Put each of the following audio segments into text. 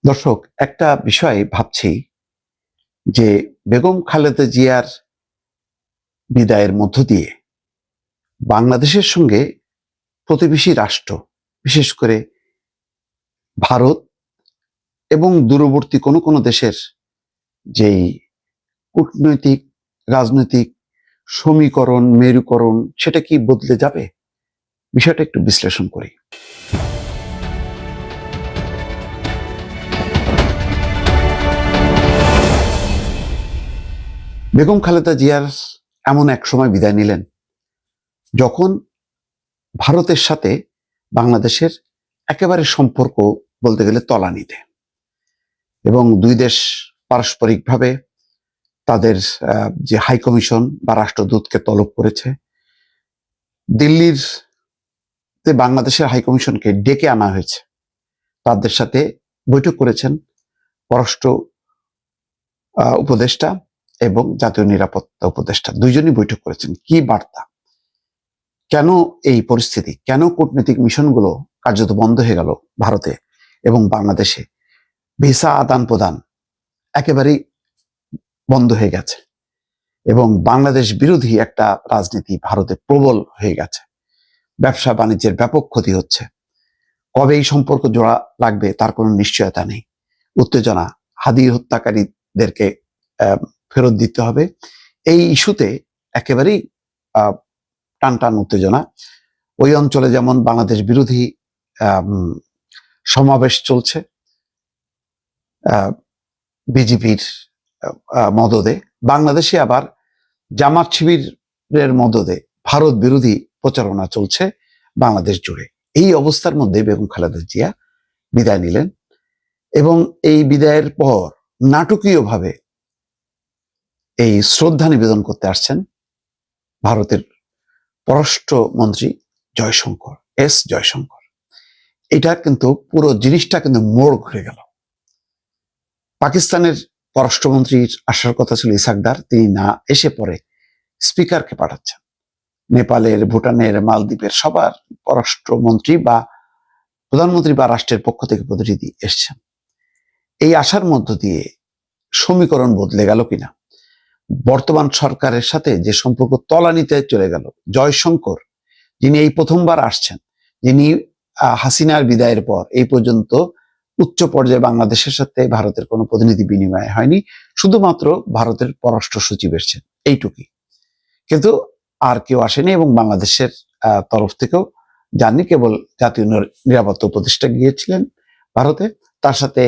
দর্শক, একটা বিষয় ভাবছি যে বেগম খালেদা জিয়ার বিদায়ের মধ্য দিয়ে বাংলাদেশের সঙ্গে প্রতিবেশী রাষ্ট্র, বিশেষ করে ভারত এবং দূরবর্তী কোনো কোনো দেশের যেই কূটনৈতিক রাজনৈতিক সমীকরণ মেরুকরণ সেটা কি বদলে যাবে? বিষয়টা একটু বিশ্লেষণ করি। বেগম খালেদা জিয়ার এমন এক সময় বিদায় নিলেন যখন ভারতের সাথে বাংলাদেশের একেবারে সম্পর্ক বলতে গেলে তলানিতে, এবং দুই দেশ পারস্পরিকভাবে তাদের যে হাই কমিশন বা রাষ্ট্রদূতকে তলব করেছে। দিল্লির বাংলাদেশের হাই কমিশনকে ডেকে আনা হয়েছে, তাদের সাথে বৈঠক করেছেন পররাষ্ট্র উপদেষ্টা এবং জাতীয় নিরাপত্তা উপদেষ্টা, দুইজনই বৈঠক করেছেন। কি বার্তা? কেন এই পরিস্থিতি? কেন কূটনৈতিক মিশনগুলো কার্যত বন্ধ হয়ে গেল ভারতে এবং বাংলাদেশে? ভিসা আদান প্রদান একেবারেই বন্ধ হয়ে গেছে এবং বাংলাদেশ বিরোধী একটা রাজনীতি ভারতে প্রবল হয়ে গেছে। ব্যবসা বাণিজ্যের ব্যাপক ক্ষতি হচ্ছে। কবে এই সম্পর্ক জোড়া লাগবে তার কোনো নিশ্চয়তা নেই। উত্তেজনা, হাদি হত্যাকারীদেরকে ফেরত দিতে হবে, এই ইস্যুতে একেবারেই টান টান উত্তেজনা। ওই অঞ্চলে যেমন বাংলাদেশ বিরোধী সমাবেশ চলছে বিজেপির মদদে, বাংলাদেশে আবার জামাত শিবিরের মদদে ভারত বিরোধী প্রচারণা চলছে বাংলাদেশ জুড়ে। এই অবস্থার মধ্যে বেগম খালেদা জিয়া বিদায় নিলেন এবং এই বিদায়ের পর নাটকীয়ভাবে এই শ্রদ্ধা নিবেদন করতে আসছেন ভারতের পররাষ্ট্রমন্ত্রী জয়শঙ্কর, জয়শঙ্কর। এটা কিন্তু পুরো জিনিসটা কিন্তু মোড় ঘুরে গেল। পাকিস্তানের পররাষ্ট্রমন্ত্রীর আসার কথা ছিল ইসাকদার, তিনি না এসে পরে স্পিকারকে পাঠাচ্ছেন। নেপালের, ভুটানের, মালদ্বীপের সবার পররাষ্ট্রমন্ত্রী বা প্রধানমন্ত্রী বা রাষ্ট্রের পক্ষ থেকে প্রতিনিধি এসছেন। এই আসার মধ্য দিয়ে সমীকরণ বদলে গেল কিনা? বর্তমান সরকারের সাথে যে সম্পর্ক তলানিতে চলে গেল, জয়শঙ্কর যিনি এই প্রথমবার আসছেন, যিনি হাসিনার বিদায়ের পর এই পর্যন্ত উচ্চ পর্যায়ে বাংলাদেশের সাথে ভারতের কোনো প্রতিনিধি বিনিময় হয়নি, শুধুমাত্র ভারতের পররাষ্ট্র সচিব এসেছেন, এইটুকুই। কিন্তু আর কেউ আসেনি এবং বাংলাদেশের তরফ থেকেও যাননি, কেবল জাতীয় নিরাপত্তা উপদেষ্টা গিয়েছিলেন ভারতে। তার সাথে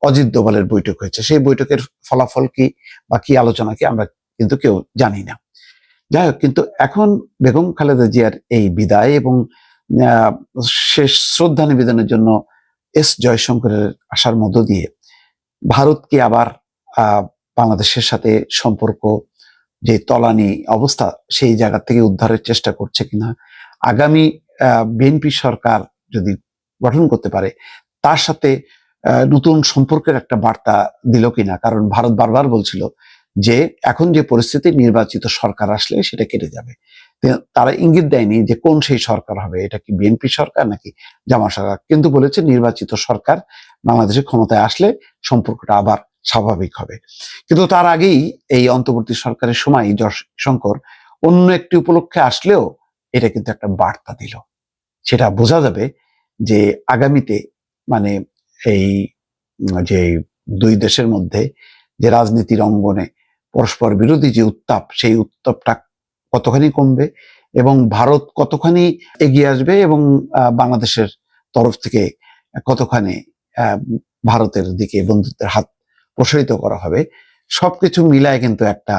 অজিত দোভালের বৈঠক হয়েছে। সেই বৈঠকের ফলাফল কি বা কি আলোচনা কি আমরা কিন্তু কেউ জানি না। যাই হোক, কিন্তু এখন বেগম খালেদা জিয়ার এই বিদায় এবং শেষ শ্রদ্ধা নিবেদনের জন্য জয়শঙ্করের আসার মধ্য দিয়ে ভারতকে আবার বাংলাদেশের সাথে সম্পর্ক যে তলানি অবস্থা সেই জায়গা থেকে উদ্ধারের চেষ্টা করছে কিনা, আগামী বিএনপি সরকার যদি গঠন করতে পারে তার সাথে নতুন সম্পর্কের একটা বার্তা দিল কিনা। কারণ ভারত বারবার বলছিল যে এখন যে পরিস্থিতি, নির্বাচিত সরকার আসলে সেটা কেটে যাবে। তারা ইঙ্গিত দেয়নি যে কোন সেই সরকার হবে, এটা কি বিএনপি সরকার নাকি জামাত সরকার, কিন্তু বলেছে নির্বাচিত সরকার বাংলাদেশে ক্ষমতায় আসলে সম্পর্কটা আবার স্বাভাবিক হবে। কিন্তু তার আগেই এই অন্তর্বর্তী সরকারের সময় জয়শঙ্কর অন্য একটি উপলক্ষে আসলেও এটা কিন্তু একটা বার্তা দিল। সেটা বোঝা যাবে যে আগামীতে মানে এই যে দুই দেশের মধ্যে যে রাজনীতির অঙ্গনে পরস্পর বিরোধী যে উত্তাপ, সেই উত্তাপটা কতখানি কমবে এবং ভারত কতখানি এগিয়ে আসবে এবং বাংলাদেশের তরফ থেকে কতখানি ভারতের দিকে বন্ধুত্বের হাত প্রসারিত করা হবে, সবকিছু মিলায় কিন্তু একটা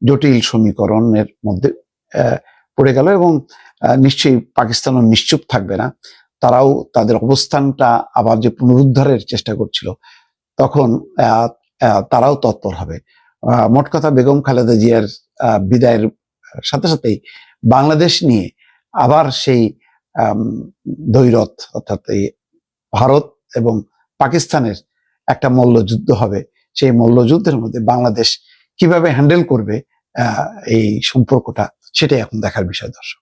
জটিল সমীকরণের মধ্যে পড়ে গেল। এবং নিশ্চয়ই পাকিস্তানও নিশ্চুপ থাকবে না, তারাও তাদের অবস্থানটা আবার যে পুনরুদ্ধারের চেষ্টা করছিল তখন তারাও তৎপর হবে। মোট কথা, বেগম খালেদা জিয়ার বিদায়ের সাথে সাথেই বাংলাদেশ নিয়ে আবার সেই দ্বৈরথ, অর্থাৎ এই ভারত এবং পাকিস্তানের একটা মল্লযুদ্ধ হবে। সেই মল্লযুদ্ধের মধ্যে বাংলাদেশ কিভাবে হ্যান্ডেল করবে এই সম্পর্কটা, সেটাই এখন দেখার বিষয়। দর্শক।